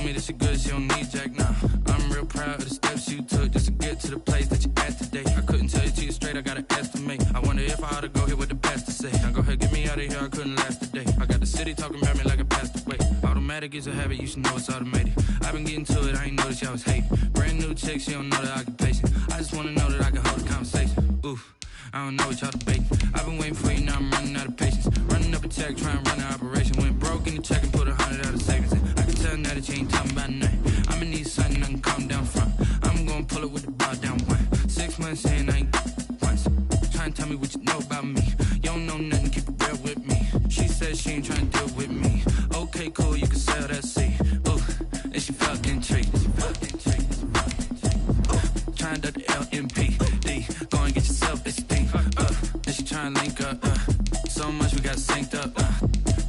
told me that she good, she don't need Jack now. I'm real proud of the steps you took just to get to the place that you at today. I couldn't tell you to you straight, I gotta estimate. I wonder if I ought to go here with the pastor say. Now go ahead, get me out of here, I couldn't last a day. I got the city talking about me like I passed away. Automatic is a habit, you should know it's automated. I've been getting to it, I ain't noticed y'all was hating. Brand new chick, she don't know the occupation. I just wanna know that I can hold a conversation. Oof, I don't know what y'all debating. I've been waiting for you, now I'm running out of patience. Running up a check, trying to run an operation. Went broke in the check and put 100 out of savings in. I can tell now that you ain't talking about nothing. I'ma need something I can calm down from. I'm gonna pull it with the bar down one. 6 months in, I ain't once. Trying to tell me what you know about me. You don't know nothing, keep it real with me. She said she ain't trying to deal with me. Okay, cool, you can sell that seed. Ooh, and she felt intrigued. Trying to the LMPD. Go and get yourself this thing. And she trying to link up. So much we got synced up.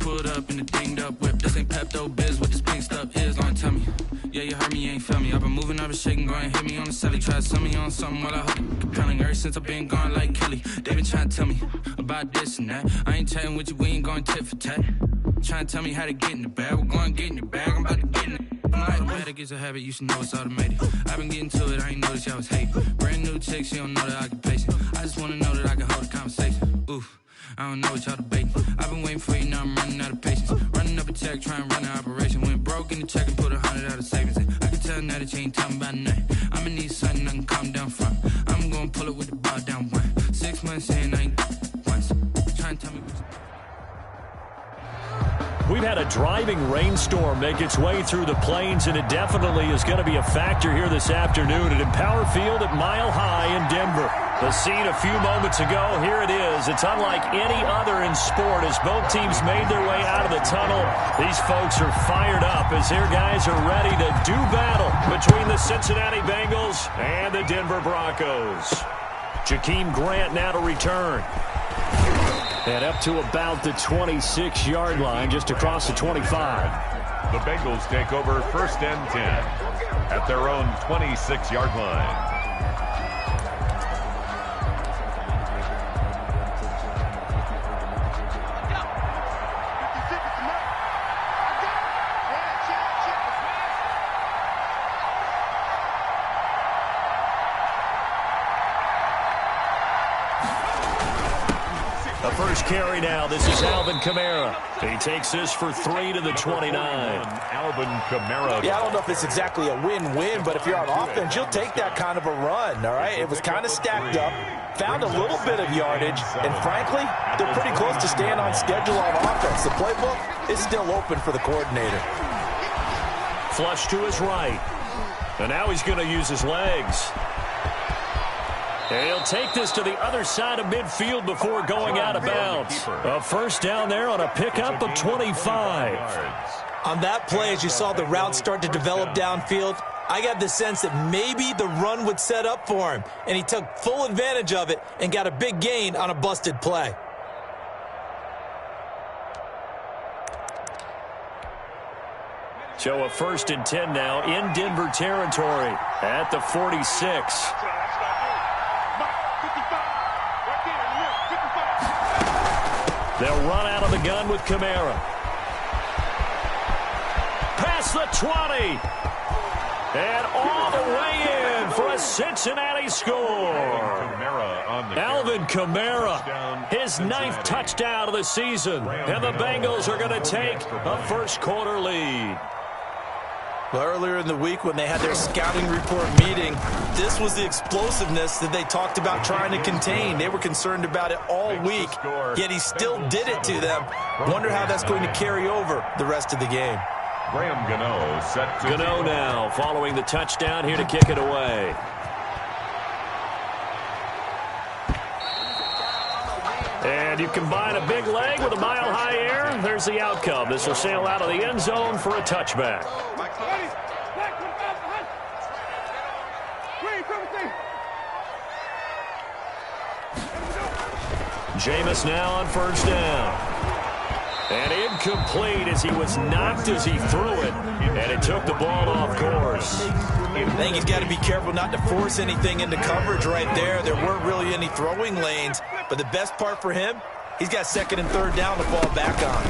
Pulled up in the dinged up whip. This ain't Pepto Biz, what this pink stuff is. Gonna tell me. Yeah, you heard me, you ain't felt me. I've been moving, I've been shaking, go and hit me on the celly. Try to sell me on something while I hook it compelling. Ever since I've been gone like Kelly. They been trying to tell me about this and that. I ain't chatting with you, we ain't going tit for tat. Trying to tell me how to get in the bag. We're going to get in the bag, I'm about to get in it. Automatic is a habit, you should know it's automated. I've been getting to it, I ain't noticed y'all was hating. Brand new chick, she don't know the occupation. I just wanna know that I can hold a conversation. Oof, I don't know what y'all debating. I've been waiting for you, now I'm running out of patience. Running up a check, trying to run an operation. Went broke in the check and put 100 out of savings in. I can tell now that you ain't talking about nothing. I'ma need something I can calm down from. I'm gonna pull it with the bar down one. 6 months in, I ain't once. Trying to tell me what you... We've had a driving rainstorm make its way through the plains, and it definitely is going to be a factor here this afternoon at Empower Field at Mile High in Denver. The scene a few moments ago, here it is. It's unlike any other in sport as both teams made their way out of the tunnel. These folks are fired up as their guys are ready to do battle between the Cincinnati Bengals and the Denver Broncos. Jakeem Grant now to return. And up to about the 26-yard line, just across the 25. The Bengals take over 1st and 10 at their own 26-yard line. First carry now. This is Alvin Kamara. He takes this for 3 to the 29. Alvin Kamara. Yeah, I don't know if it's exactly a win-win, but if you're on offense, you'll take that kind of a run, all right? It was kind of stacked up, found a little bit of yardage, and frankly, they're pretty close to staying on schedule on offense. The playbook is still open for the coordinator. Flush to his right. And now he's going to use his legs. And he'll take this to the other side of midfield before going out of bounds. A first down there on a pickup of 25. On that play, as you saw the route start to develop downfield, I got the sense that maybe the run would set up for him. And he took full advantage of it and got a big gain on a busted play. So a 1st and 10 now in Denver territory at the 46. They'll run out of the gun with Kamara. Past the 20. And all the way in for a Cincinnati score. Alvin Kamara, his 9th touchdown of the season. And the Bengals are going to take a first-quarter lead. Well, earlier in the week when they had their scouting report meeting, this was the explosiveness that they talked about trying to contain. They were concerned about it all week, yet he still did it to them. Wonder how that's going to carry over the rest of the game. Graham Gano set to Gano now following the touchdown here to kick it away. And you combine a big leg with a mile-high air, there's the outcome. This will sail out of the end zone for a touchback. Jameis now on first down. And incomplete as he was knocked as he threw it. And it took the ball off course. I think he's got to be careful not to force anything into coverage right there. There weren't really any throwing lanes. But the best part for him, he's got 2nd and 3rd down to fall back on.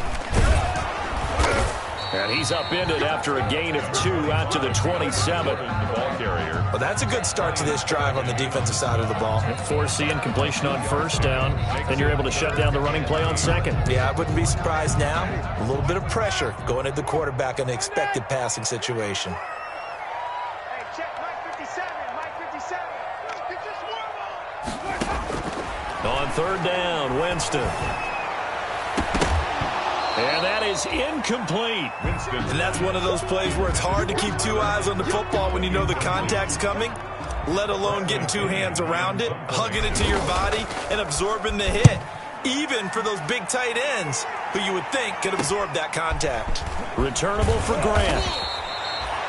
And he's upended after a gain of 2 out to the 27. Well, that's a good start to this drive on the defensive side of the ball. Forcing completion on first down. Then you're able to shut down the running play on second. Yeah, I wouldn't be surprised now. A little bit of pressure going at the quarterback in an expected passing situation. Hey, check Mike 57. Mike 57. On third down, Winston. And that is incomplete. And that's one of those plays where it's hard to keep 2 eyes on the football when you know the contact's coming, let alone getting 2 hands around it, hugging it to your body, and absorbing the hit. Even for those big tight ends who you would think could absorb that contact. Returnable for Grant.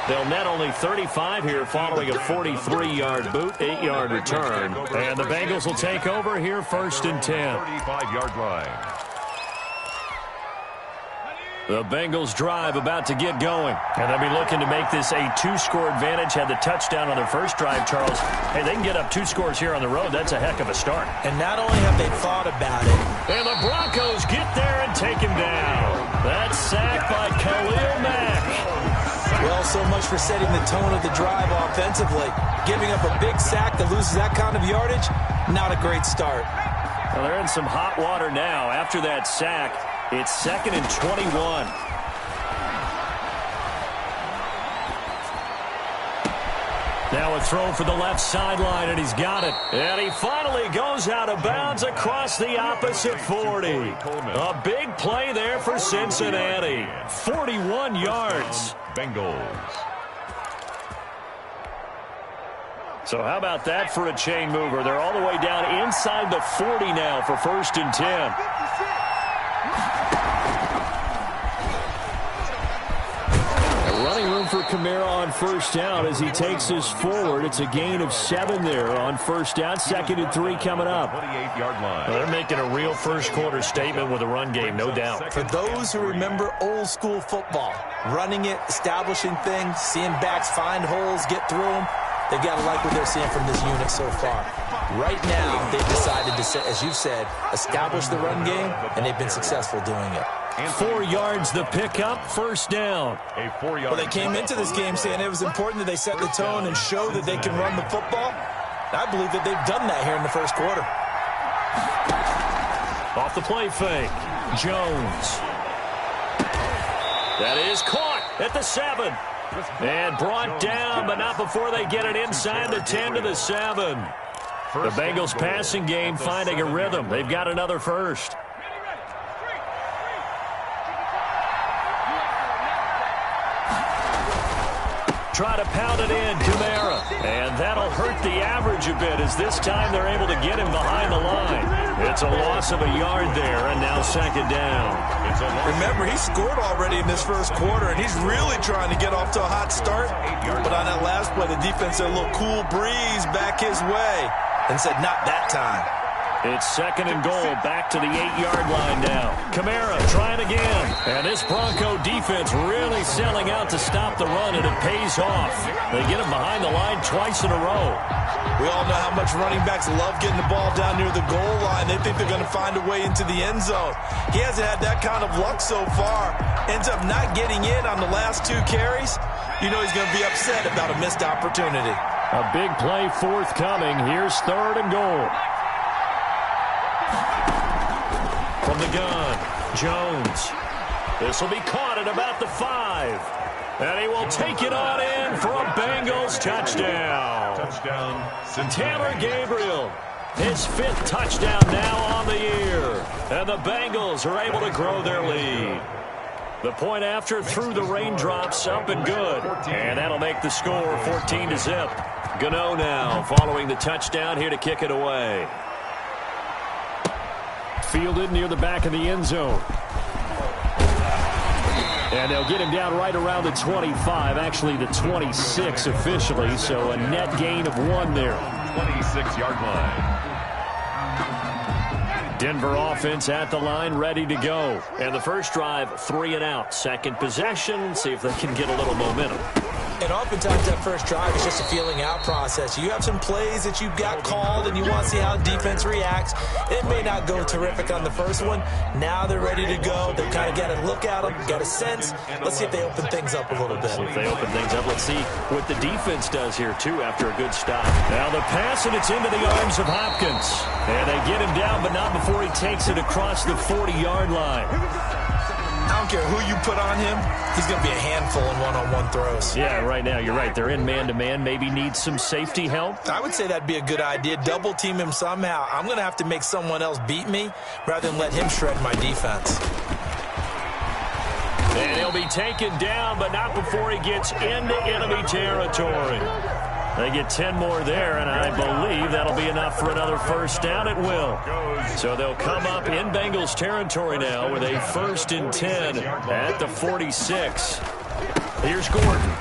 They'll net only 35 here following a 43-yard boot, 8-yard return. And the Bengals will take over here first and 10. 35-yard line. The Bengals drive about to get going. And they'll be looking to make this a 2-score advantage. Had the touchdown on their first drive, Charles. Hey, they can get up 2 scores here on the road. That's a heck of a start. And not only have they thought about it. And the Broncos get there and take him down. That's sacked by Khalil Mack. Well, so much for setting the tone of the drive offensively. Giving up a big sack that loses that kind of yardage, not a great start. Well, they're in some hot water now. After that sack, it's 2nd and 21. Now a throw for the left sideline, and he's got it. And he finally goes out of bounds across the opposite 40. A big play there for Cincinnati. 41 yards. Bengals. So how about that for a chain mover? They're all the way down inside the 40 now for 1st and 10. Running room for Kamara on first down as he takes us forward. It's a gain of 7 there on first down. 2nd and 3 coming up. 28-yard line. Well, they're making a real first-quarter statement with a run game, no doubt. For those who remember old-school football, running it, establishing things, seeing backs find holes, get through them, they've got to like what they're seeing from this unit so far. Right now, they've decided to, as you've said, establish the run game, and they've been successful doing it. 4 yards the pickup, first down. Well, they came into this game saying it was important that they set the tone and show that they can run the football. I believe that they've done that here in the first quarter. Off the play fake, Jones. That is caught at the 7. And brought down, but not before they get it inside the 10 to the 7. The Bengals passing game finding a rhythm. They've got another first. Try to pound it in, Kamara. And that'll hurt the average a bit as this time they're able to get him behind the line. It's a loss of a yard there, and now 2nd down. Remember, he scored already in this first quarter, and he's really trying to get off to a hot start. But on that last play, the defense had a little cool breeze back his way and said, not that time. It's 2nd and goal, back to the 8-yard line now. Kamara trying again. And this Bronco defense really selling out to stop the run, and it pays off. They get him behind the line twice in a row. We all know how much running backs love getting the ball down near the goal line. They think they're going to find a way into the end zone. He hasn't had that kind of luck so far. Ends up not getting in on the last 2 carries. You know he's going to be upset about a missed opportunity. A big play forthcoming. Here's 3rd and goal. From the gun, Jones. This will be caught at about the 5. And he will take it on in for a Bengals touchdown. Taylor Gabriel, his 5th touchdown now on the year. And the Bengals are able to grow their lead. The point after through the raindrops, up and good. And that'll make the score 14-0. Gano now following the touchdown here to kick it away. Fielded near the back of the end zone. And they'll get him down right around the 25, actually the 26 officially, so a net gain of 1 there. 26-yard line. Denver offense at the line, ready to go. And the first drive, 3 and out. Second possession, see if they can get a little momentum. And oftentimes that first drive is just a feeling out process. You have some plays that you've got called and you want to see how defense reacts. It may not go terrific on the first one. Now they're ready to go. They've kind of got to look at them, got a sense. Let's see if they open things up a little bit. If they open things up, let's see what the defense does here, too, after a good stop. Now the pass, and it's into the arms of Hopkins. And they get him down, but not before he takes it across the 40-yard line. I don't care who you put on him. He's going to be a handful in one-on-one throws. Yeah, right now, you're right. They're in man-to-man. Maybe need some safety help. I would say that'd be a good idea. Double team him somehow. I'm going to have to make someone else beat me rather than let him shred my defense. And he'll be taken down, but not before he gets into enemy territory. They get 10 more there, and I believe that'll be enough for another first down. It will. So they'll come up in Bengals territory now with a 1st and 10 at the 46. Here's Gordon.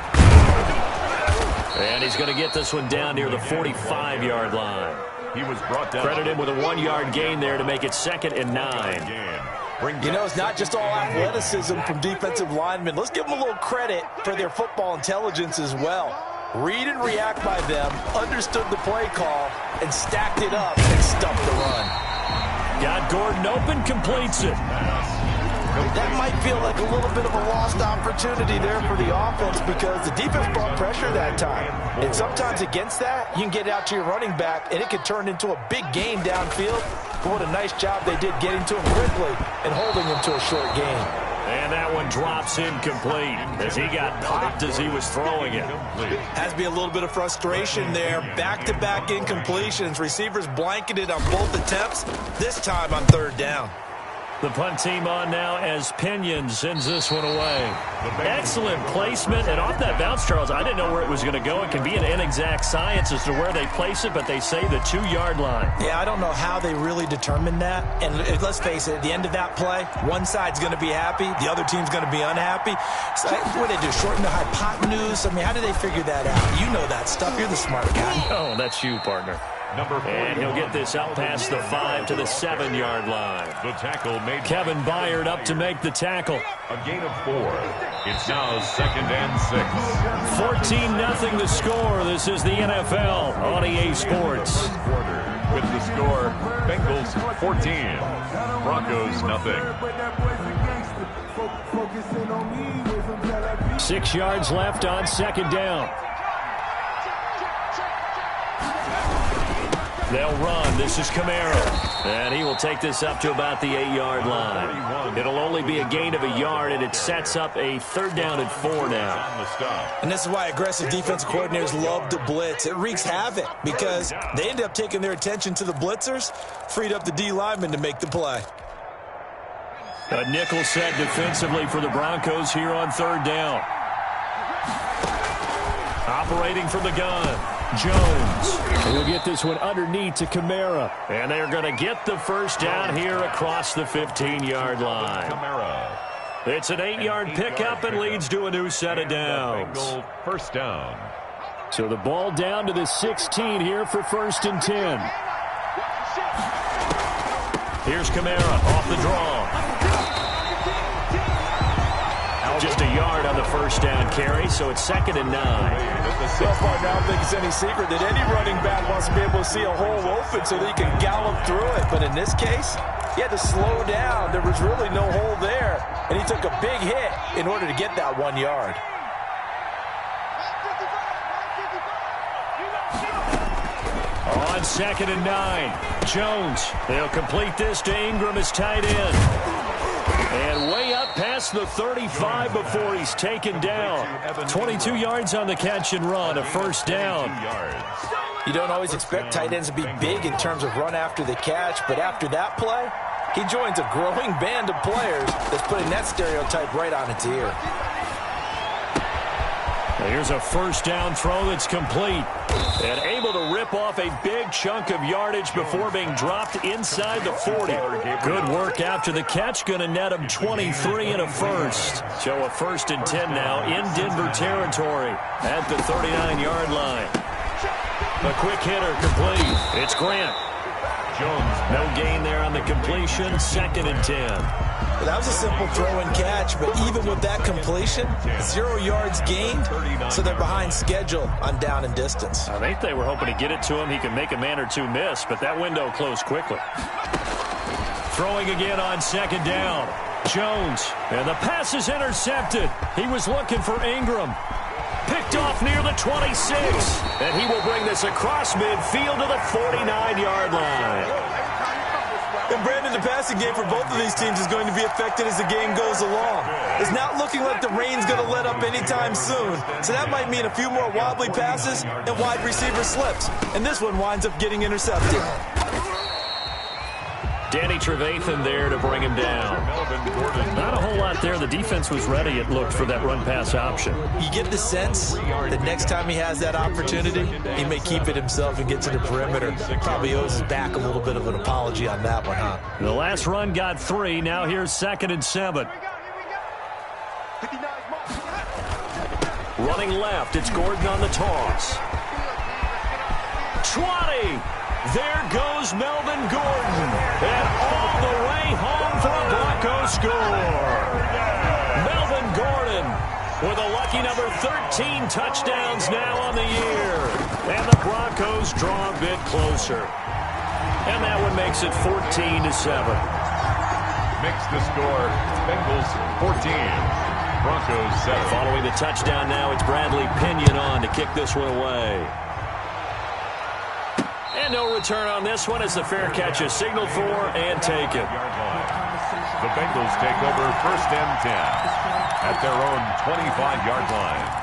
And he's going to get this one down near the 45-yard line. He was brought down. Credit him with a 1-yard gain there to make it 2nd and 9. You know, it's not just all athleticism from defensive linemen. Let's give them a little credit for their football intelligence as well. Read and react by them, understood the play call, and stacked it up and stuffed the run. Got Gordon open, completes it. That might feel like a little bit of a lost opportunity there for the offense because the defense brought pressure that time. And sometimes against that, you can get out to your running back, and it could turn into a big gain downfield. But what a nice job they did getting to him quickly and holding him to a short gain. And that one drops incomplete as he got popped as he was throwing it. Has to be a little bit of frustration there. Back-to-back incompletions. Receivers blanketed on both attempts, this time on 3rd down. The punt team on now as Pinion sends this one away. Excellent placement. And off that bounce, Charles, I didn't know where it was going to go. It can be an inexact science as to where they place it, but they say the 2-yard line. Yeah, I don't know how they really determined that. And let's face it, at the end of that play, one side's going to be happy, the other team's going to be unhappy. So what do they do, shorten the hypotenuse? I mean, how do they figure that out? You know that stuff. You're the smart guy. Oh, that's you, partner. And he'll get this out past the 5 to the 7-yard line. The tackle made. Kevin Byard up to make the tackle. A gain of 4. It's now 2nd and 6. 14-0 the score. This is the NFL on EA Sports. With the score, Bengals 14, Broncos nothing. 6 yards left on 2nd down. They'll run. This is Kamara. And he will take this up to about the 8-yard line. It'll only be a gain of a yard, and it sets up a 3rd down and 4 now. And this is why aggressive defensive coordinators love to blitz. It wreaks havoc because they end up taking their attention to the blitzers, freed up the D lineman to make the play. A nickel set defensively for the Broncos here on 3rd down. Operating from the gun. Jones. He'll get this one underneath to Kamara. And they're going to get the first down here across the 15-yard line. It's an 8-yard pickup and leads to a new set of downs. First down. So the ball down to the 16 here for 1st and 10. Here's Kamara off the draw. Just a yard on the first down carry, so it's 2nd and 9. So far now, I don't think it's any secret that any running back wants to be able to see a hole open so that he can gallop through it. But in this case, he had to slow down. There was really no hole there, and he took a big hit in order to get that 1 yard. On 2nd and 9, Jones. They'll complete this to Ingram as tight end. And way up past the 35 before he's taken down. 22 yards on the catch and run, a first down. You don't always expect tight ends to be big in terms of run after the catch, but after that play, he joins a growing band of players that's putting that stereotype right on its ear. Here's a first down throw that's complete. And able to rip off a big chunk of yardage before being dropped inside the 40. Good work after the catch. Going to net him 23 and a first. So a 1st and 10 now in Denver territory at the 39-yard line. A quick hitter complete. It's Grant. No gain there on the completion. 2nd and 10. Well, that was a simple throw and catch, but even with that completion, 0 yards gained, so they're behind schedule on down and distance. I think they were hoping to get it to him. He could make a man or two miss, but that window closed quickly. Throwing again on 2nd down. Jones, and the pass is intercepted. He was looking for Ingram. Picked off near the 26, and he will bring this across midfield to the 49-yard line. And Brandon, the passing game for both of these teams is going to be affected as the game goes along. It's not looking like the rain's going to let up anytime soon, so that might mean a few more wobbly passes and wide receiver slips. And this one winds up getting intercepted. Danny Trevathan there to bring him down. Not a whole lot there. The defense was ready, it looked, for that run-pass option. You get the sense that next time he has that opportunity, he may keep it himself and get to the perimeter. Probably owes his back a little bit of an apology on that one, huh? The last run got 3. Now here's 2nd and 7. Running left, it's Gordon on the toss. 20! There goes Melvin Gordon. And all the way home for a Broncos score. Melvin Gordon with a lucky number 13 touchdowns now on the year. And the Broncos draw a bit closer. And that one makes it 14-7. Makes the score Bengals 14. Broncos 7. Following the touchdown now, it's Bradley Pinion on to kick this one away. And no return on this one as the fair catch is signaled for and taken. The Bengals take over 1st and 10 at their own 25-yard line.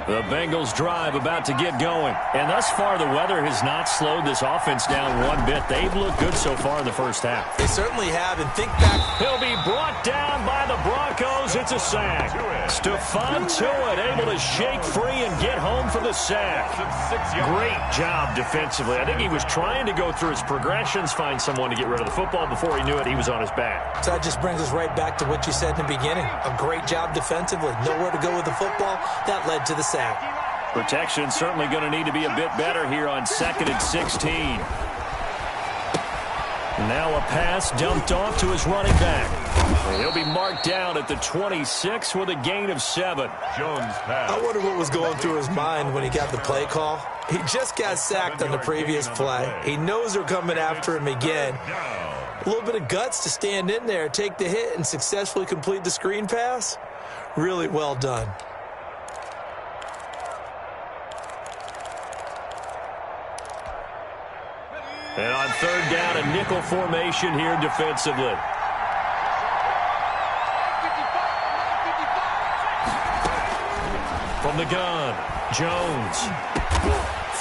The Bengals drive about to get going. And thus far, the weather has not slowed this offense down one bit. They've looked good so far in the first half. They certainly have, and think back. He'll be brought down by the Broncos. It's a sack. Stephon Tuitt able to shake free and get home for the sack. Great job defensively. I think he was trying to go through his progressions, find someone to get rid of the football. Before he knew it, he was on his back. So that just brings us right back to what you said in the beginning. A great job defensively. Nowhere to go with the football. That led to the sack. Protection certainly going to need to be a bit better here on 2nd and 16. Now a pass dumped off to his running back. And he'll be marked down at the 26 with a gain of 7. Jones pass. I wonder what was going through his mind when he got the play call. He just got sacked on the previous play. He knows they're coming after him again. A little bit of guts to stand in there, take the hit, and successfully complete the screen pass. Really well done. And on 3rd down, a nickel formation here defensively. From the gun, Jones.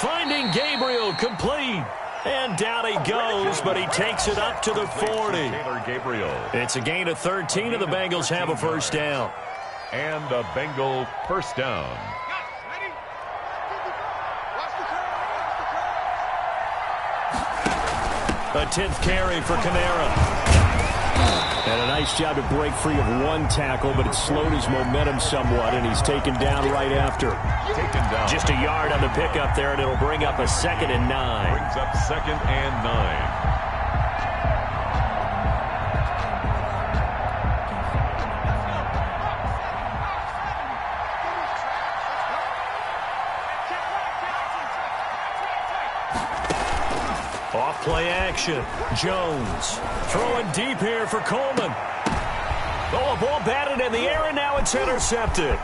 Finding Gabriel, complete. And down he goes, but he takes it up to the 40. Gabriel. It's a gain of 13, and the Bengals have a 1st down. And a Bengal 1st down. A 10th carry for Kamara. And a nice job to break free of one tackle, but it slowed his momentum somewhat, and he's taken down right after. Just a yard on the pickup there, and it'll bring up a 2nd and 9. Brings up 2nd and 9. Play action. Jones throwing deep here for Coleman. Oh, a ball batted in the air, and now it's intercepted.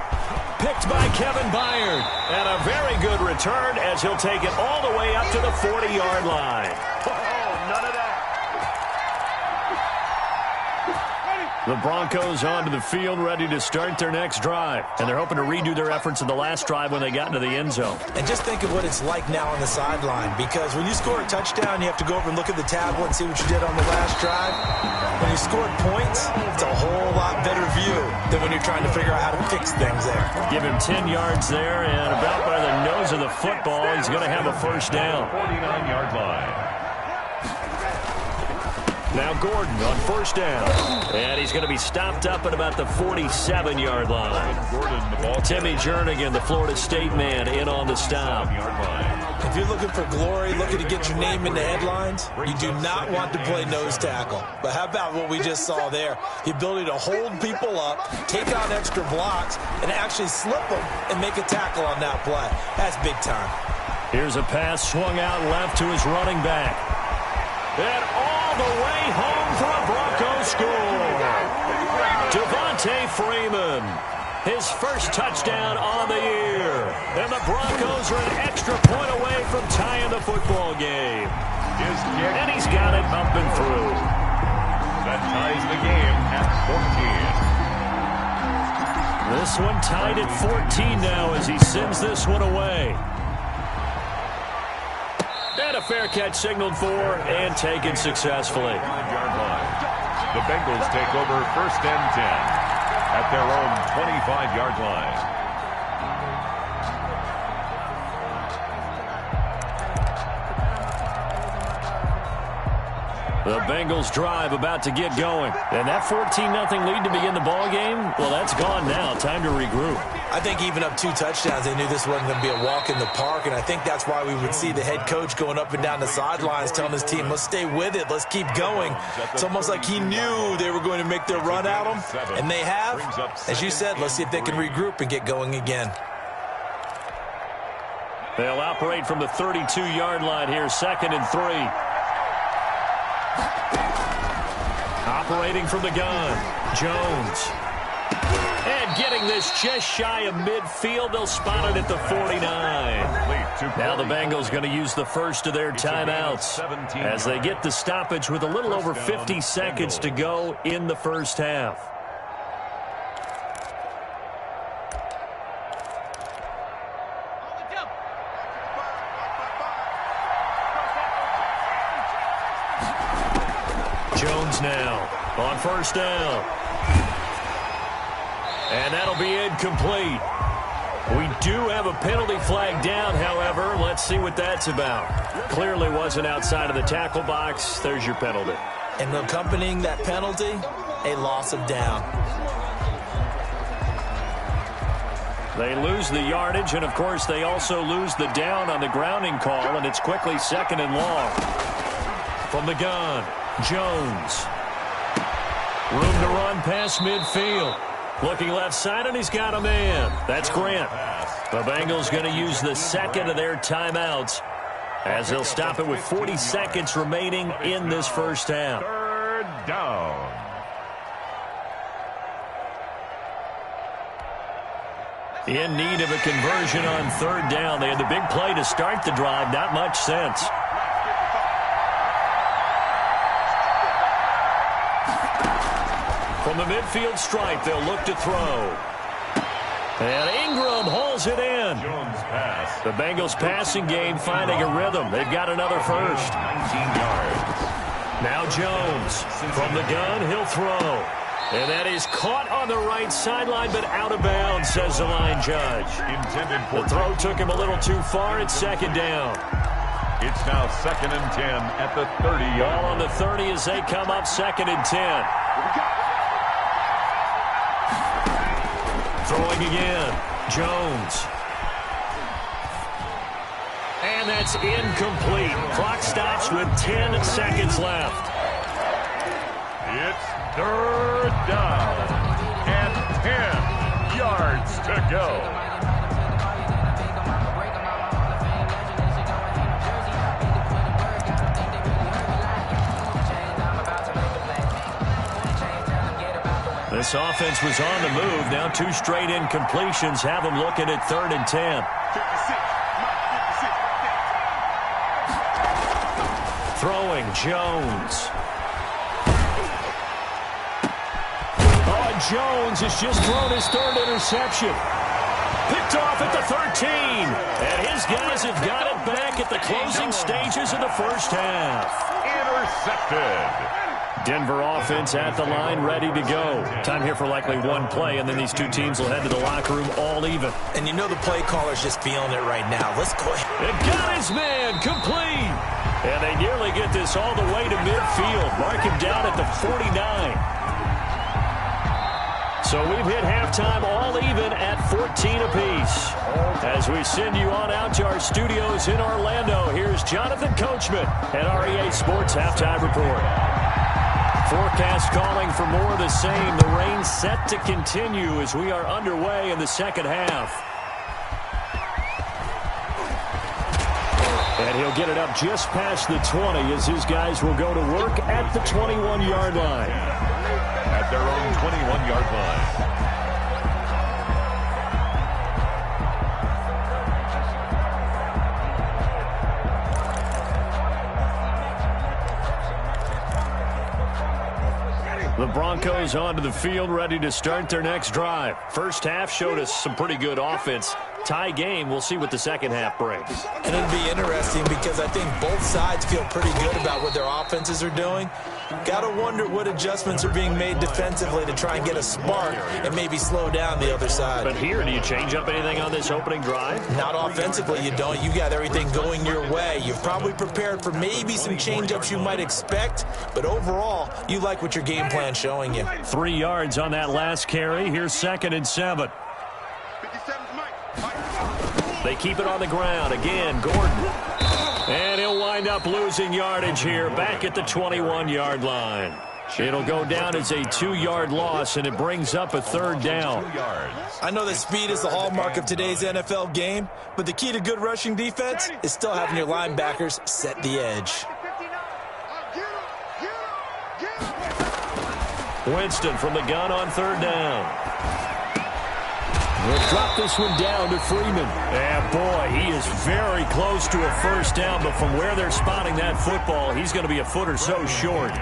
Picked by Kevin Byard. And a very good return as he'll take it all the way up to the 40-yard line. None of that. The Broncos onto the field, ready to start their next drive. And they're hoping to redo their efforts in the last drive when they got into the end zone. And just think of what it's like now on the sideline, because when you score a touchdown, you have to go over and look at the tablet and see what you did on the last drive. When you scored points, it's a whole lot better view than when you're trying to figure out how to fix things there. Give him 10 yards there, and about by the nose of the football, he's going to have a 1st down. 49-yard line. Now Gordon on first down. And he's going to be stopped up at about the 47-yard line. Timmy Jernigan, the Florida State man, in on the stop. If you're looking for glory, looking to get your name in the headlines, you do not want to play nose tackle. But how about what we just saw there? The ability to hold people up, take on extra blocks, and actually slip them and make a tackle on that play. That's big time. Here's a pass swung out left to his running back. And all the way home for a Broncos score. Devontae Freeman, his first touchdown on the year. And the Broncos are an extra point away from tying the football game. And he's got it up and through. That ties the game at 14. This one tied at 14 now as he sends this one away. And a fair catch signaled for and taken successfully. The Bengals take over first and 10 at their own 25-yard line. The Bengals drive about to get going. And that 14-0 lead to begin the ball game, well, that's gone now. Time to regroup. I think even up 2 touchdowns, they knew this wasn't going to be a walk in the park, and I think that's why we would see the head coach going up and down the sidelines telling his team, let's stay with it, let's keep going. It's almost like he knew they were going to make their run at him, and they have. As you said, let's see if they can regroup and get going again. They'll operate from the 32-yard line here, 2nd and 3. Operating from the gun, Jones. And getting this just shy of midfield, they'll spot it at the 49. Now the Bengals going to use the first of their timeouts as they get the stoppage with a little over 50 seconds to go in the first half. Jones now on first down. And that'll be incomplete. We do have a penalty flag down, however. Let's see what that's about. Clearly wasn't outside of the tackle box. There's your penalty. And accompanying that penalty, a loss of down. They lose the yardage, and, of course, they also lose the down on the grounding call, and it's quickly 2nd and long. From the gun, Jones. Room to run past midfield. Looking left side, and he's got a man. That's Grant. The Bengals going to use the second of their timeouts as they'll stop it with 40 seconds remaining in this first half. 3rd down. In need of a conversion on 3rd down. They had the big play to start the drive. Not much sense. From the midfield stripe, they'll look to throw. And Ingram hauls it in. The Bengals passing game finding a rhythm. They've got another first. 19 yards. Now Jones. From the gun, he'll throw. And that is caught on the right sideline, but out of bounds, says the line judge. The throw took him a little too far. It's 2nd down. It's now 2nd and 10 at the 30-yard line. Ball on the 30 as they come up 2nd and 10. Throwing again, Jones. And that's incomplete. Clock stops with 10 seconds left. It's 3rd down and 10 yards to go. This offense was on the move. Now 2 straight incompletions have them looking at 3rd and 10. Throwing, Jones. Oh, Jones has just thrown his 3rd interception. Picked off at the 13. And his guys have got it back at the closing stages of the first half. Intercepted. Denver offense at the line, ready to go. Time here for likely one play, and then these two teams will head to the locker room all even. And you know the play caller's just feeling it right now. Let's go ahead. It got his man complete. And they nearly get this all the way to midfield. Mark him down. 49. So we've hit halftime all even at 14 apiece. As we send you on out to our studios in Orlando, here's Jonathan Coachman at REA Sports Halftime Report. Forecast calling for more of the same. The rain set to continue as we are underway in the second half. And he'll get it up just past the 20 as his guys will go to work at the 21-yard line. At their own 21-yard line. The Broncos onto the field, ready to start their next drive. First half showed us some pretty good offense. Tie game. We'll see what the second half brings. And it'll be interesting because I think both sides feel pretty good about what their offenses are doing. Got to wonder what adjustments are being made defensively to try and get a spark and maybe slow down the other side. But here, do you change up anything on this opening drive? Not offensively, you don't. You got everything going your way. You've probably prepared for maybe some change-ups you might expect, but overall, you like what your game plan's showing you. 3 yards on that last carry. Here's 2nd and 7. They keep it on the ground. Again, Gordon. And he'll wind up losing yardage here back at the 21-yard line. It'll go down as a 2-yard loss, and it brings up a 3rd down. I know that speed is the hallmark of today's NFL game, but the key to good rushing defense is still having your linebackers set the edge. Winston from the gun on 3rd down. We'll drop this one down to Freeman. And boy, he is very close to a first down, but from where they're spotting that football, he's going to be a foot or so short.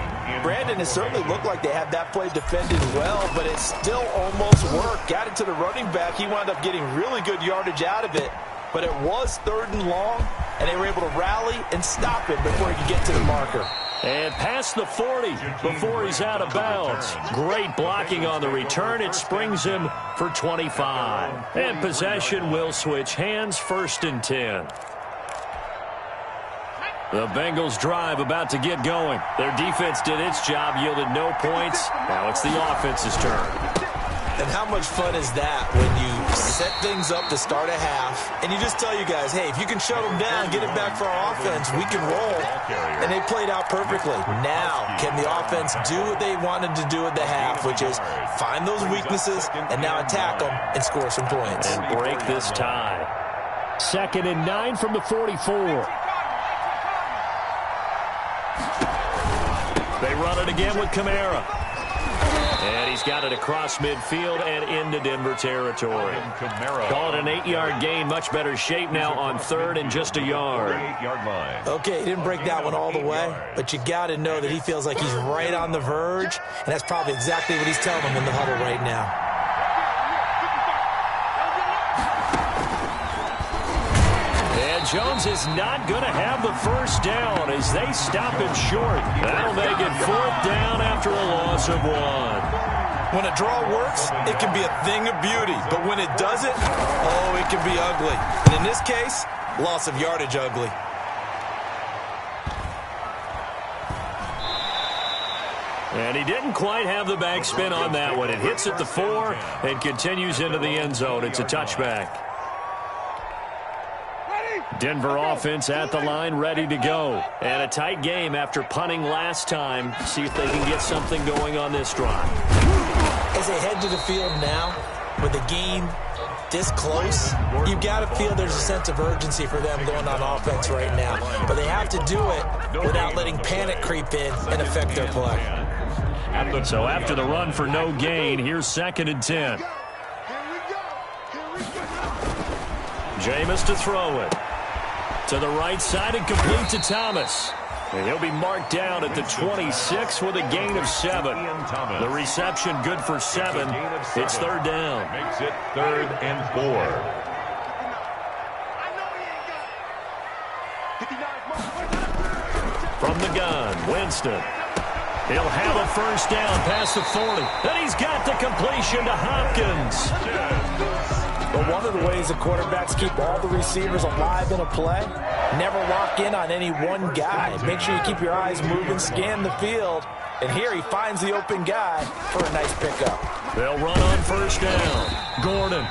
Brandon, it certainly looked like they had that play defended well, but it still almost worked. Got it to the running back. He wound up getting really good yardage out of it, but it was 3rd and long, and they were able to rally and stop it before he could get to the marker. And past the 40 before he's out of bounds. Great blocking on the return. It springs him for 25. And possession will switch hands, 1st and 10. The Bengals drive about to get going. Their defense did its job, yielded no points. Now it's the offense's turn. And how much fun is that when you set things up to start a half and you just tell you guys, hey, if you can shut them down, get it back for our offense, we can roll. And they played out perfectly. Now, can the offense do what they wanted to do at the half, which is find those weaknesses and now attack them and score some points. And break this tie. 2nd and 9 from the 44. They run it again with Kamara. And he's got it across midfield and into Denver territory. Call it an 8-yard gain. Much better shape now on 3rd and just a yard. Okay, he didn't break that one all the way, but you got to know that he feels like he's right on the verge, and that's probably exactly what he's telling them in the huddle right now. And Jones is not going to have the first down as they stop him short. That'll make it 4th down after a loss of 1. When a draw works, it can be a thing of beauty. But when it doesn't, oh, it can be ugly. And in this case, loss of yardage ugly. And he didn't quite have the backspin on that one. It hits at the 4 and continues into the end zone. It's a touchback. Denver offense at the line, ready to go. And a tight game after punting last time. See if they can get something going on this drive. As they head to the field now, with the game this close, you've got to feel there's a sense of urgency for them going on offense right now. But they have to do it without letting panic creep in and affect their play. So after the run for no gain, here's 2nd and 10. Jameis to throw it. To the right side and complete to Thomas. And he'll be marked down at the 26 with a gain of 7. The reception good for 7. It's 3rd down. Makes it 3rd and 4. From the gun, Winston. He'll have a first down past the 40. Then he's got the completion to Hopkins. But one of the ways the quarterbacks keep all the receivers alive in a play Never lock in on any one guy. Make sure you keep your eyes moving, scan the field. And here he finds the open guy for a nice pickup. They'll run on first down. Gordon.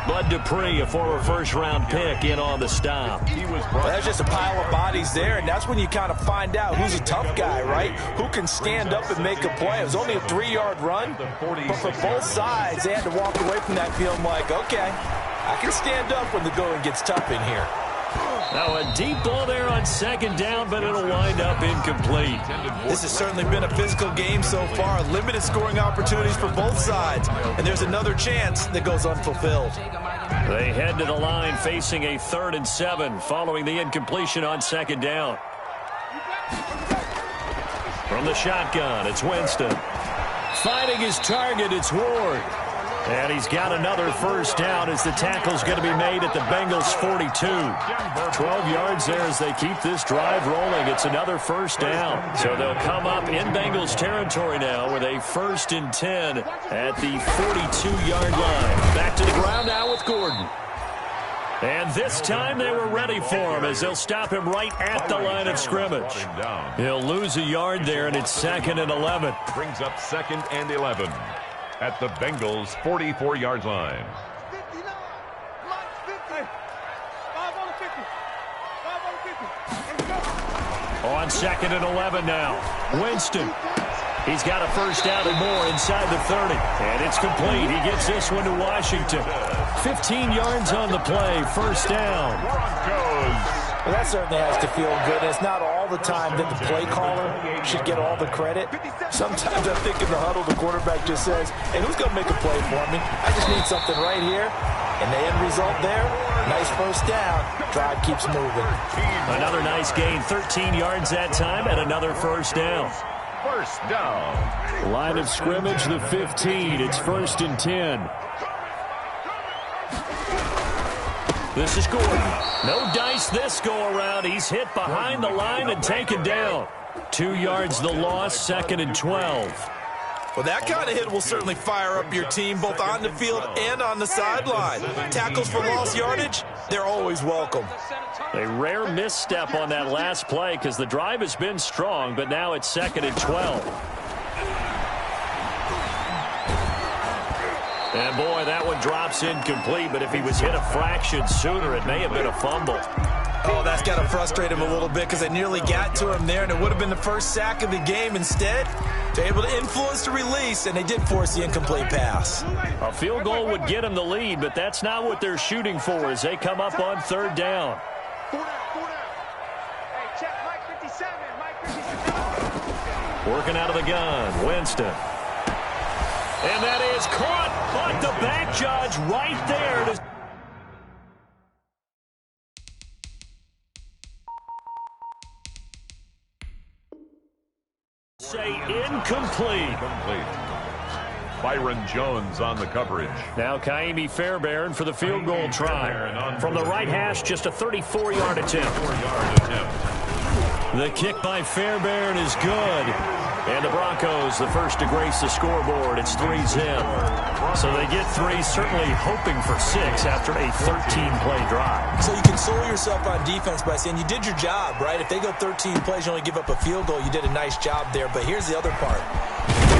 Bud Dupree, a former first-round pick, in on the stop. That's just a pile of bodies there, and that's when you kind of find out who's a tough guy, right? Who can stand up and make a play. It was only a 3-yard run, but for both sides, they had to walk away from that feeling like, okay, I can stand up when the going gets tough in here. Now a deep ball there on second down, but it'll wind up incomplete. This has certainly been a physical game so far. Limited scoring opportunities for both sides. And there's another chance that goes unfulfilled. They head to the line facing a 3rd and 7 following the incompletion on second down. From the shotgun, it's Winston. Finding his target, it's Ward. And he's got another first down as the tackle's going to be made at the Bengals' 42. 12 yards there as they keep this drive rolling. It's another first down. So they'll come up in Bengals territory now with a 1st and 10 at the 42-yard line. Back to the ground now with Gordon. And this time they were ready for him as they'll stop him right at the line of scrimmage. He'll lose a yard there, and it's 2nd and 11. Brings up 2nd and 11. At the Bengals' 44-yard line. 59, Mike 50, 5 on the 50, 5 on the 50, and go. On 2nd and 11 now. Winston. He's got a first down and more inside the 30. And it's complete. He gets this one to Washington. 15 yards on the play. First down. Broncos. Well, that certainly has to feel good. It's not all the time that the play caller should get all the credit. Sometimes I think in the huddle, the quarterback just says, hey, who's going to make a play for me? I just need something right here. And the end result there, nice first down. Drive keeps moving. Another nice gain, 13 yards that time, and another first down. First down. Line of scrimmage, the 15. It's 1st and 10. This is Gordon. No dice this go-around. He's hit behind the line and taken down. 2 yards the loss, 2nd and 12. Well, that kind of hit will certainly fire up your team both on the field and on the sideline. Tackles for lost yardage, they're always welcome. A rare misstep on that last play because the drive has been strong, but now it's 2nd and 12. And, boy, that one drops incomplete, but if he was hit a fraction sooner, it may have been a fumble. Oh, that's got to frustrate him a little bit because they nearly got to him there, and it would have been the first sack of the game. Instead, they're able to influence the release, and they did force the incomplete pass. A field goal would get them the lead, but that's not what they're shooting for as they come up on 3rd down. Hey, check Mike 57, Mike 57. Working out of the gun, Winston. And that is caught, but the back judge right there to say incomplete. Byron Jones on the coverage. Now Kaimi Fairbairn for the field goal try. From the right hash, just a 34-yard attempt. The kick by Fairbairn is good. And the Broncos, the first to grace the scoreboard. It's 3-zip. So they get 3, certainly hoping for 6 after a 13-play drive. So you console yourself on defense by saying you did your job, right? If they go 13 plays, you only give up a field goal, you did a nice job there. But here's the other part.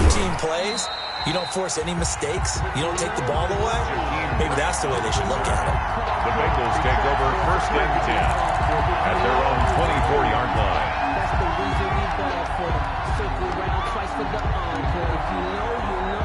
13 plays, you don't force any mistakes, you don't take the ball away. Maybe that's the way they should look at it. The Bengals take over 1st and 10 at their own 24-yard line. That's the reason we ball for them. Circle around twice for the encore. If you know, you know.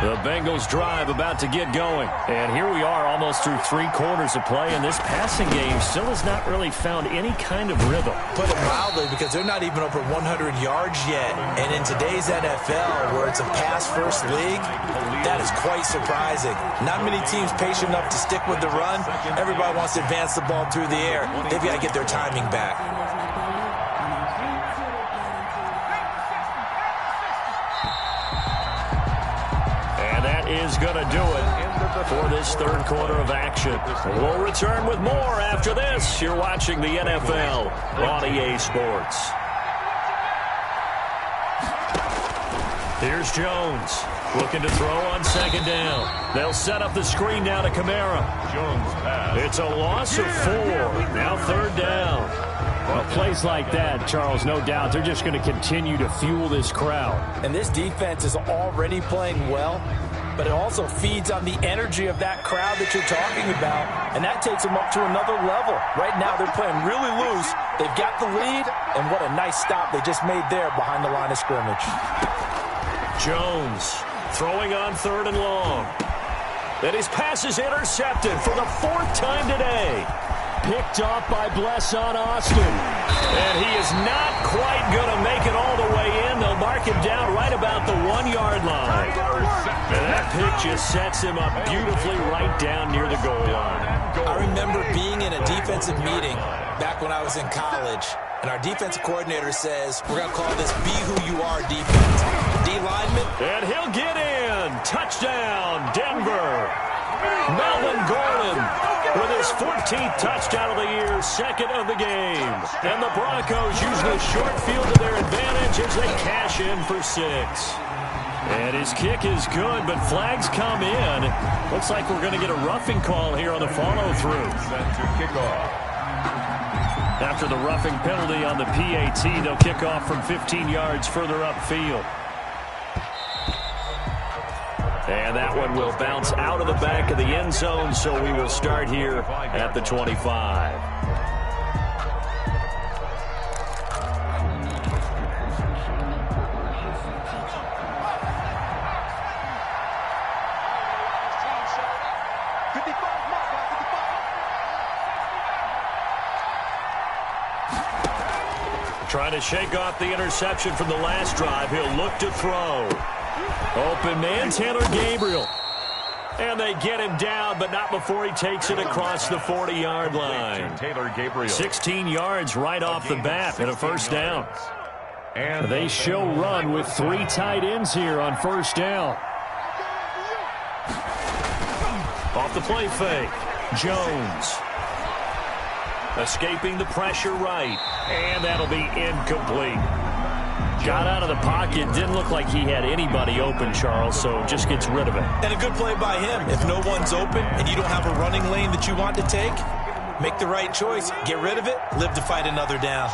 The Bengals drive about to get going. And here we are almost through 3 quarters of play, and this passing game still has not really found any kind of rhythm. Put it mildly, because they're not even over 100 yards yet. And in today's NFL, where it's a pass-first league, that is quite surprising. Not many teams patient enough to stick with the run. Everybody wants to advance the ball through the air. They've got to get their timing back. Is going to do it for this 3rd quarter of action. We'll return with more after this. You're watching the NFL on EA Sports. Here's Jones. Looking to throw on second down. They'll set up the screen now to Kamara. Jones pass. It's a loss of 4. Now third down. Well, plays like that, Charles, no doubt, they're just going to continue to fuel this crowd. And this defense is already playing well, but it also feeds on the energy of that crowd that you're talking about, and that takes them up to another level. Right now, they're playing really loose. They've got the lead, and what a nice stop they just made there behind the line of scrimmage. Jones throwing on third and long. And his pass is intercepted for the 4th time today. Picked off by Blesson Austin. And he is not quite going to make it all the way in. They'll mark him down right about the 1-yard line. And that pick just sets him up beautifully right down near the goal line. I remember being in a defensive meeting back when I was in college, and our defensive coordinator says, we're going to call this Be Who You Are defense. D-lineman. And he'll get in. Touchdown, Denver. Melvin Gordon with his 14th touchdown of the year, 2nd of the game. And the Broncos use the short field to their advantage as they cash in for 6. And his kick is good, but flags come in. Looks like we're going to get a roughing call here on the follow-through. Set to kick off. After the roughing penalty on the PAT, they'll kick off from 15 yards further upfield. And that one will bounce out of the back of the end zone, so we will start here at the 25. Trying to shake off the interception from the last drive. He'll look to throw. Open man, Taylor Gabriel. And they get him down, but not before he takes it across the 40-yard line. Taylor Gabriel. 16 yards right off the bat and a first down. And they show run with 3 tight ends here on first down. Off the play fake. Jones. Escaping the pressure right. And that'll be incomplete. Got out of the pocket. Didn't look like he had anybody open, Charles, so just gets rid of it. And a good play by him. If no one's open and you don't have a running lane that you want to take, make the right choice. Get rid of it. Live to fight another down.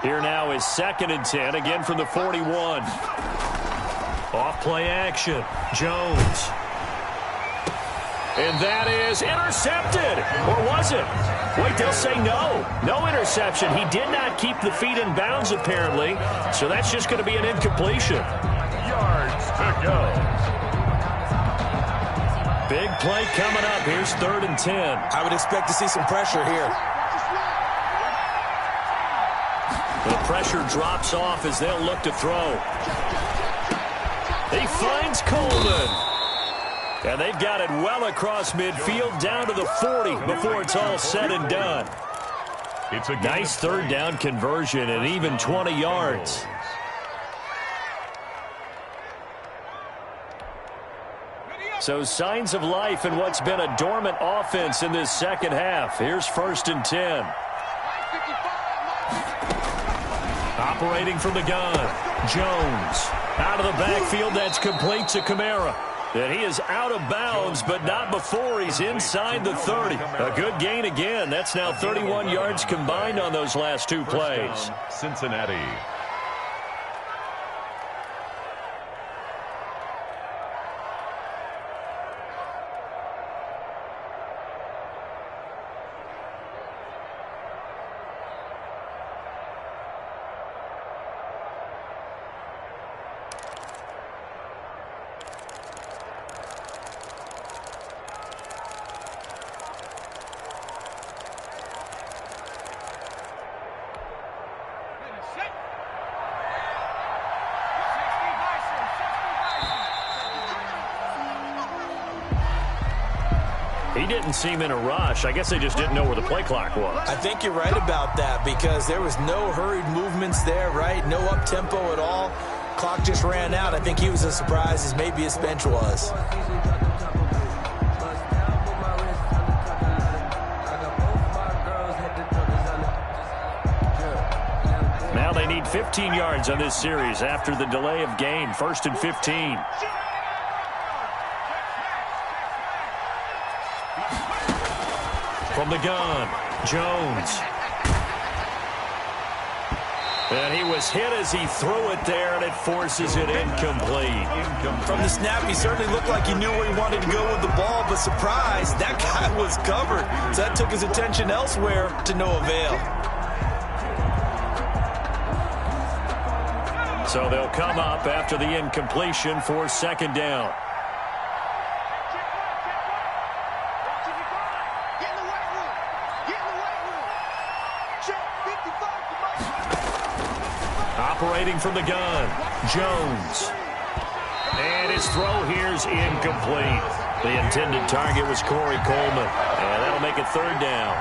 Here now is 2nd and 10, again from the 41. Off play action. Jones. And that is intercepted. Or was it? Wait, they'll say no. No interception. He did not keep the feet in bounds, apparently. So that's just going to be an incompletion. Yards to go. Big play coming up. Here's 3rd and 10. I would expect to see some pressure here. The pressure drops off as they'll look to throw. He finds Coleman. And they've got it well across midfield down to the 40 before it's all said and done. It's a nice 3rd down conversion and even 20 yards. So signs of life in what's been a dormant offense in this second half. Here's 1st and 10. Operating from the gun. Jones. Out of the backfield, that's complete to Kamara. And he is out of bounds, but not before he's inside the 30. A good gain again. That's now 31 yards combined on those last 2 plays. Cincinnati. He didn't seem in a rush. I guess they just didn't know where the play clock was. I think you're right about that because there was no hurried movements there, right? No up-tempo at all. Clock just ran out. I think he was as surprised as maybe his bench was. Now they need 15 yards on this series after the delay of game. 1st and 15. From the gun, Jones. And he was hit as he threw it there, and it forces it incomplete. From the snap, he certainly looked like he knew where he wanted to go with the ball, but surprise, that guy was covered. So that took his attention elsewhere to no avail. So they'll come up after the incompletion for second down. Operating from the gun, Jones. And his throw here's incomplete. The intended target was Corey Coleman. And that'll make it third down.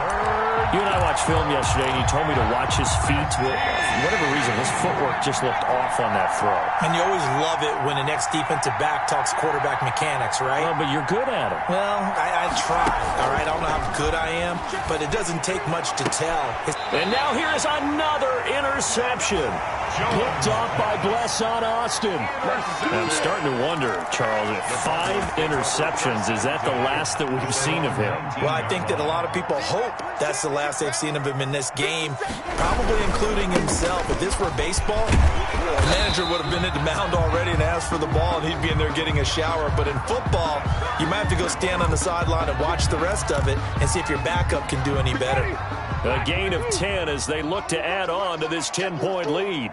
You and I watched film yesterday, and you told me to watch his feet. Well, for whatever reason, his footwork just looked off on that throw. And you always love it when an ex-defensive back talks quarterback mechanics, right? Well, but you're good at it. Well, I try, all right? I don't know how good I am, but it doesn't take much to tell. And now here is another interception. Picked off by Blesson Austin. I'm starting to wonder, Charles, if 5 interceptions, is that the last that we've seen of him? Well, I think that a lot of people hope that's the last they've seen of him in this game, probably including himself. If this were baseball, the manager would have been at the mound already and asked for the ball, and he'd be in there getting a shower. But in football, you might have to go stand on the sideline and watch the rest of it and see if your backup can do any better. A gain of 10 as they look to add on to this 10-point lead.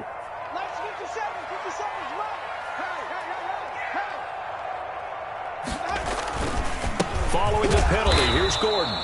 Following the penalty, here's Gordon.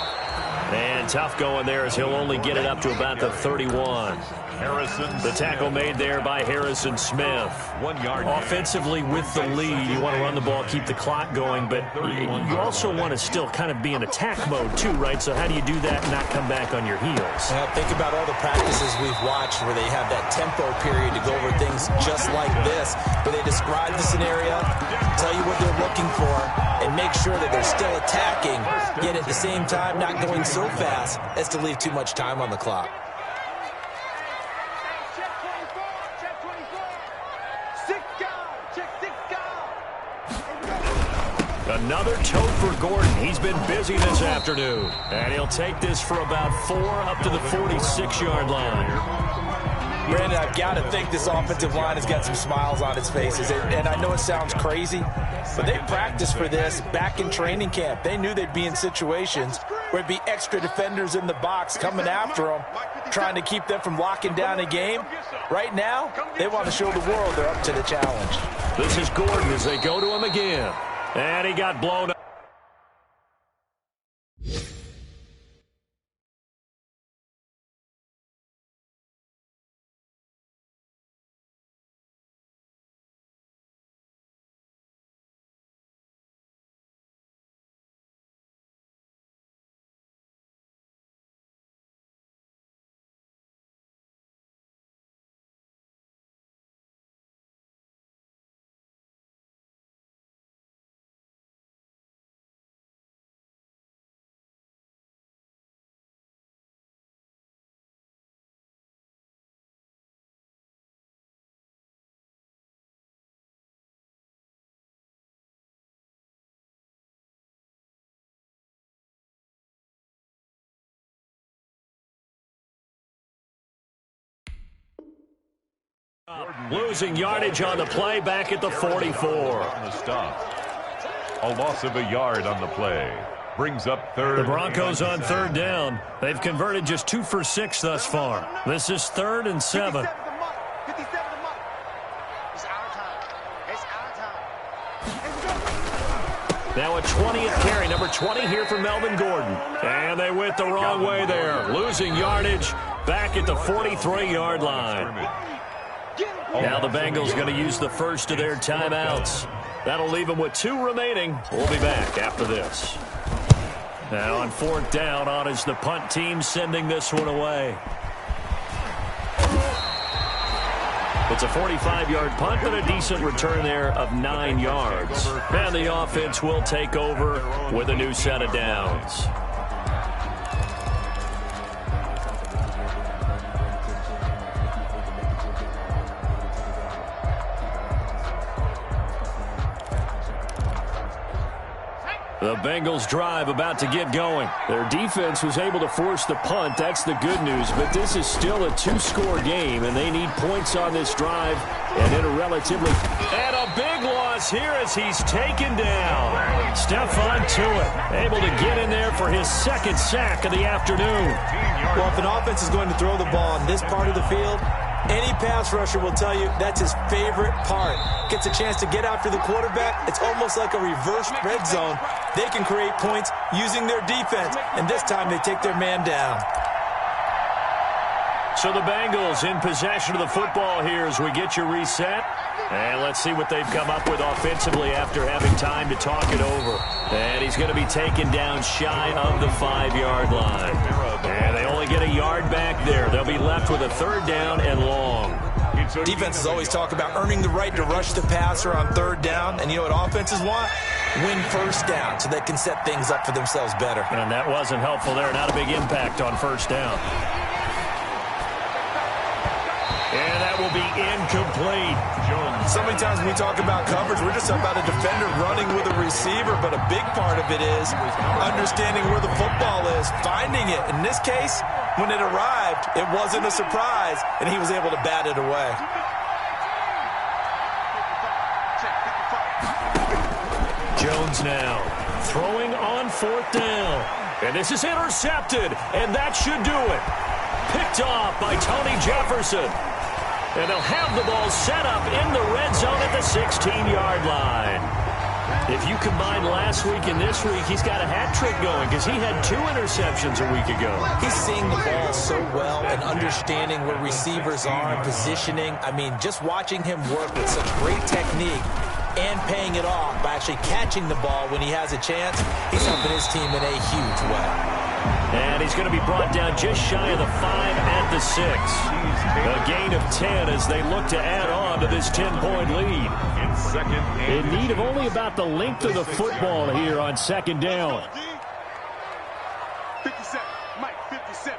And tough going there as he'll only get it up to about the 31. The tackle made there by Harrison Smith. 1 yard. Offensively with the lead, you want to run the ball, keep the clock going, but you also want to still kind of be in attack mode too, right? So how do you do that and not come back on your heels? Now, think about all the practices we've watched where they have that tempo period to go over things just like this, where they describe the scenario, tell you what they're looking for, and make sure that they're still attacking, yet at the same time not going so fast as to leave too much time on the clock. Another tote for Gordon. He's been busy this afternoon. And he'll take this for about 4 up to the 46-yard line. Brandon, I've got to think this offensive line has got some smiles on its faces. And I know it sounds crazy, but they practiced for this back in training camp. They knew they'd be in situations where it'd be extra defenders in the box coming after them, trying to keep them from locking down a game. Right now, they want to show the world they're up to the challenge. This is Gordon as they go to him again. And he got blown up. Losing yardage on the play back at the 44. On the stop. A loss of a yard on the play. Brings up third. The Broncos on third down. They've converted just 2 for 6 thus far. This is 3rd and 7. Now a 20th carry, number 20 here for Melvin Gordon. And they went the wrong way there. Losing yardage back at the 43-yard line. Now the Bengals going to use the first of their timeouts. That'll leave them with 2 remaining. We'll be back after this. Now on 4th down, on is the punt team sending this one away. It's a 45-yard punt, but a decent return there of 9 yards. And the offense will take over with a new set of downs. The Bengals drive about to get going. Their defense was able to force the punt. That's the good news. But this is still a two-score game, and they need points on this drive. And in a relatively... And a big loss here as he's taken down. Stephon Tuitt able to get in there for his second sack of the afternoon. Well, if an offense is going to throw the ball in this part of the field, any pass rusher will tell you that's his favorite part. Gets a chance to get after the quarterback. It's almost like a reverse red zone. They can create points using their defense, and this time they take their man down. So the Bengals in possession of the football here as we get you reset. And let's see what they've come up with offensively after having time to talk it over. And he's going to be taken down shy of the 5-yard line. And they only get a yard back there. They'll be left with a third down and long. Defenses always talk about earning the right to rush the passer on third down. And you know what offenses want? Win first down so they can set things up for themselves better. And that wasn't helpful there. Not a big impact on first down. And that will be incomplete. So many times when we talk about coverage, we're just about a defender running with a receiver, but a big part of it is understanding where the football is, finding it. In this case, when it arrived, it wasn't a surprise, and he was able to bat it away. Jones now throwing on fourth down. And this is intercepted, and that should do it. Picked off by Tony Jefferson. And they'll have the ball set up in the red zone at the 16-yard line. If you combine last week and this week, he's got a hat trick going because he had 2 interceptions a week ago. He's seeing the ball so well and understanding where receivers are and positioning. I mean, just watching him work with such great technique and paying it off by actually catching the ball when he has a chance, he's helping his team in a huge way. And he's going to be brought down just shy of the 5 at the 6. A gain of 10 as they look to add on to this 10-point lead. In need of only about the length of the football here on second down. 57, Mike, 57.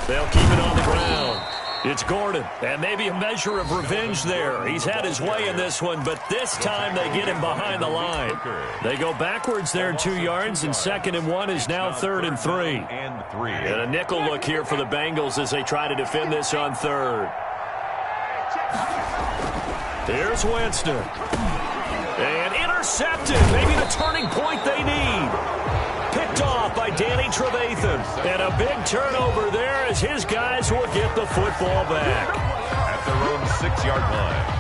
They'll keep it on the ground. It's Gordon, and maybe a measure of revenge there. He's had his way in this one, but this time they get him behind the line. They go backwards there 2 yards, and 2nd and 1 is now 3rd and 3. And a nickel look here for the Bengals as they try to defend this on 3rd. Here's Winston. And intercepted. Maybe the turning point they need. Picked off by Danny Trevathan. And a big turnover there as his guys will get the football back. At their own 6-yard line.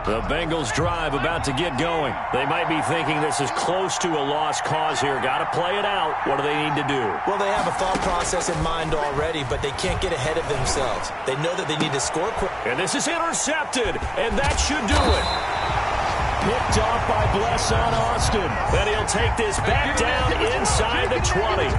The Bengals drive about to get going. They might be thinking this is close to a lost cause here. Got to play it out. What do they need to do? Well, they have a thought process in mind already, but they can't get ahead of themselves. They know that they need to score quick. And this is intercepted, and that should do it. Picked off by Blesson Austin. And he'll take this back down inside the 20.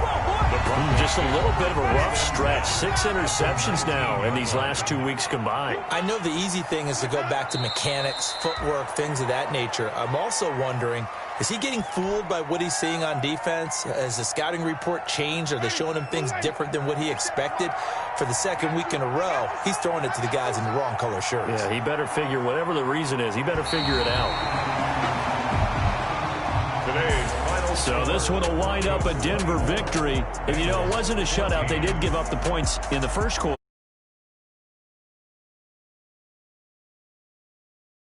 Just a little bit of a rough stretch. 6 interceptions now in these last 2 weeks combined. I know the easy thing is to go back to mechanics, footwork, things of that nature. I'm also wondering, is he getting fooled by what he's seeing on defense? Has the scouting report changed? Are they showing him things different than what he expected? For the 2nd week in a row, he's throwing it to the guys in the wrong color shirts. Yeah, he better figure, whatever the reason is, he better figure it out. Today's final. So this one will wind up a Denver victory. And, you know, it wasn't a shutout. They did give up the points in the first quarter.